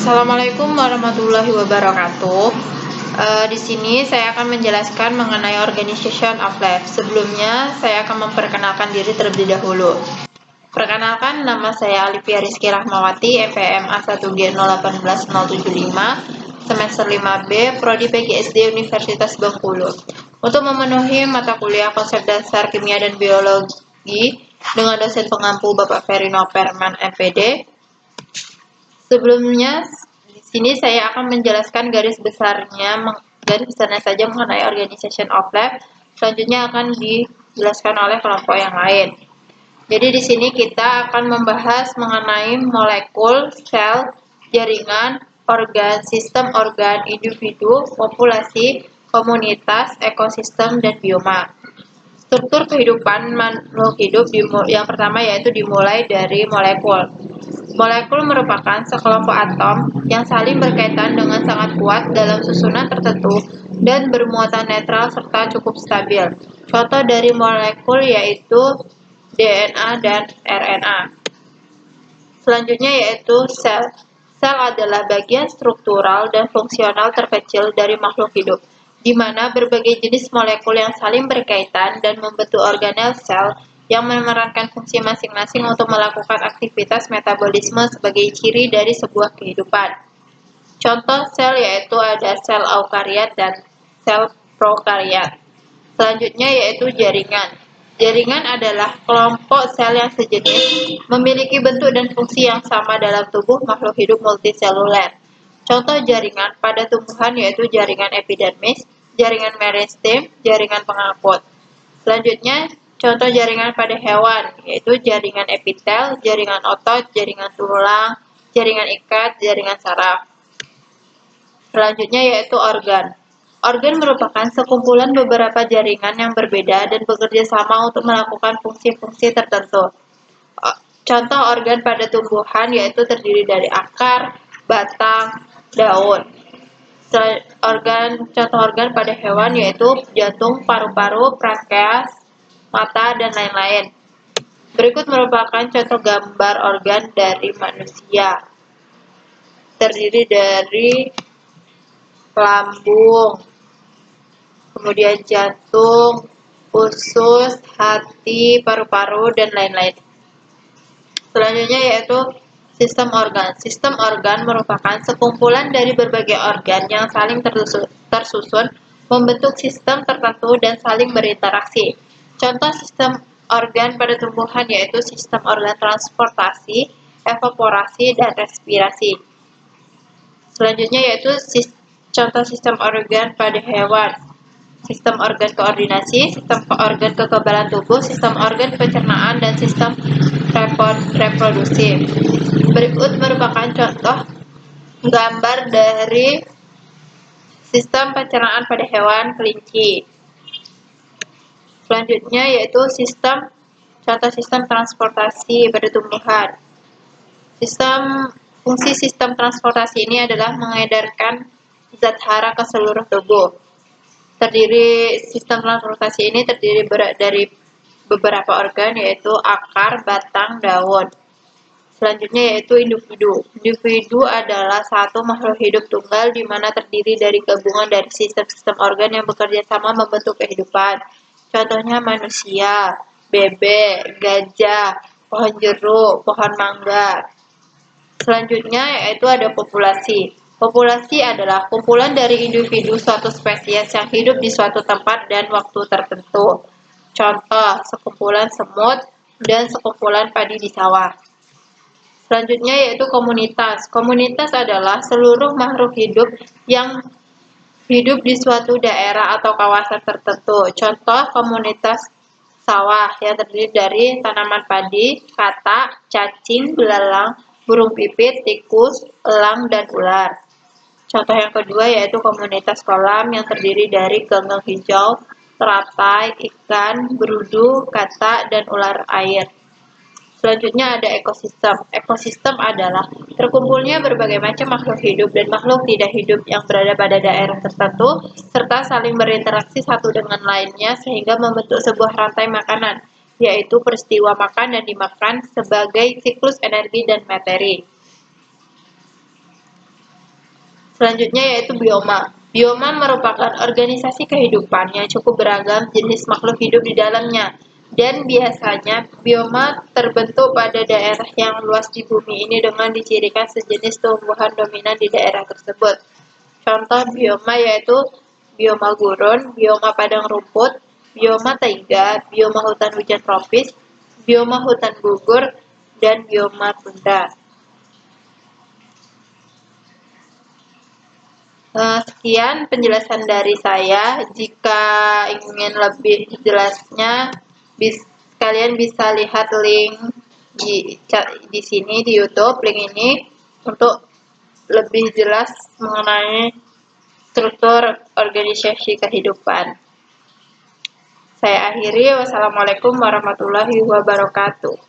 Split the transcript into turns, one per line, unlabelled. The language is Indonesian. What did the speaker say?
Assalamualaikum warahmatullahi wabarakatuh. Di sini saya akan menjelaskan mengenai Organization of Life. Sebelumnya, saya akan memperkenalkan diri terlebih dahulu. Perkenalkan, nama saya Alivia Rizky Rahmawati, FPMA 1G018075, semester 5B, Prodi PGSD Universitas Bengkulu. Untuk memenuhi mata kuliah konsep dasar kimia dan biologi dengan dosen pengampu Bapak Ferino Perman, MPD. Sebelumnya, di sini saya akan menjelaskan garis besarnya saja mengenai Organization of Life. Selanjutnya akan dijelaskan oleh kelompok yang lain. Jadi di sini kita akan membahas mengenai molekul, sel, jaringan, organ, sistem organ, individu, populasi, komunitas, ekosistem, dan bioma. Struktur kehidupan makhluk hidup yang pertama yaitu dimulai dari molekul. Molekul merupakan sekelompok atom yang saling berkaitan dengan sangat kuat dalam susunan tertentu dan bermuatan netral serta cukup stabil. Contoh dari molekul yaitu DNA dan RNA. Selanjutnya yaitu sel. Sel adalah bagian struktural dan fungsional terkecil dari makhluk hidup, di mana berbagai jenis molekul yang saling berkaitan dan membentuk organel sel yang memerankan fungsi masing-masing untuk melakukan aktivitas metabolisme sebagai ciri dari sebuah kehidupan. Contoh sel yaitu ada sel eukariot dan sel prokariot. Selanjutnya yaitu jaringan. Jaringan adalah kelompok sel yang sejenis, memiliki bentuk dan fungsi yang sama dalam tubuh makhluk hidup multiseluler. Contoh jaringan pada tumbuhan yaitu jaringan epidermis, jaringan meristem, jaringan pengapot. Selanjutnya, contoh jaringan pada hewan yaitu jaringan epitel, jaringan otot, jaringan tulang, jaringan ikat, jaringan saraf. Selanjutnya yaitu organ. Organ merupakan sekumpulan beberapa jaringan yang berbeda dan bekerja sama untuk melakukan fungsi-fungsi tertentu. Contoh organ pada tumbuhan yaitu terdiri dari akar, batang, daun. Contoh organ pada hewan yaitu jantung, paru-paru, pankreas, mata, dan lain-lain. Berikut merupakan contoh gambar organ dari manusia. Terdiri dari lambung, kemudian jantung, usus, hati, paru-paru, dan lain-lain. Selanjutnya yaitu sistem organ. Sistem organ merupakan sekumpulan dari berbagai organ yang saling tersusun membentuk sistem tertentu dan saling berinteraksi. Contoh sistem organ pada tumbuhan yaitu sistem organ transportasi, evaporasi, dan respirasi. Selanjutnya yaitu contoh sistem organ pada hewan. Sistem organ koordinasi, sistem organ kekebalan tubuh, sistem organ pencernaan, dan sistem reproduksi. Berikut merupakan contoh gambar dari sistem pencernaan pada hewan kelinci. Selanjutnya yaitu contoh sistem transportasi pada tumbuhan. Fungsi sistem transportasi ini adalah mengedarkan zat hara ke seluruh tubuh. Sistem transportasi ini terdiri dari beberapa organ yaitu akar, batang, daun. Selanjutnya yaitu individu. Individu adalah satu makhluk hidup tunggal di mana terdiri dari gabungan dari sistem-sistem organ yang bekerja sama membentuk kehidupan. Contohnya manusia, bebek, gajah, pohon jeruk, pohon mangga. Selanjutnya yaitu ada populasi. Populasi adalah kumpulan dari individu suatu spesies yang hidup di suatu tempat dan waktu tertentu. Contoh, sekumpulan semut dan sekumpulan padi di sawah. Selanjutnya yaitu komunitas. Komunitas adalah seluruh makhluk hidup yang hidup di suatu daerah atau kawasan tertentu. Contoh, komunitas sawah yang terdiri dari tanaman padi, katak, cacing, belalang, burung pipit, tikus, elang, dan ular. Contoh yang kedua yaitu komunitas kolam yang terdiri dari ganggang hijau, teratai, ikan, berudu, katak, dan ular air. Selanjutnya ada ekosistem. Ekosistem adalah terkumpulnya berbagai macam makhluk hidup dan makhluk tidak hidup yang berada pada daerah tertentu, serta saling berinteraksi satu dengan lainnya sehingga membentuk sebuah rantai makanan, yaitu peristiwa makan dan dimakan sebagai siklus energi dan materi. Selanjutnya yaitu bioma. Bioma merupakan organisasi kehidupan yang cukup beragam jenis makhluk hidup di dalamnya. Dan biasanya bioma terbentuk pada daerah yang luas di bumi ini dengan dicirikan sejenis tumbuhan dominan di daerah tersebut. Contoh bioma yaitu bioma gurun, bioma padang rumput, bioma taiga, bioma hutan hujan tropis, bioma hutan gugur, dan bioma tundra. Sekian penjelasan dari saya. Jika ingin lebih jelasnya, kalian bisa lihat link di sini di YouTube, link ini untuk lebih jelas mengenai struktur organisasi kehidupan. Saya akhiri, wassalamualaikum warahmatullahi wabarakatuh.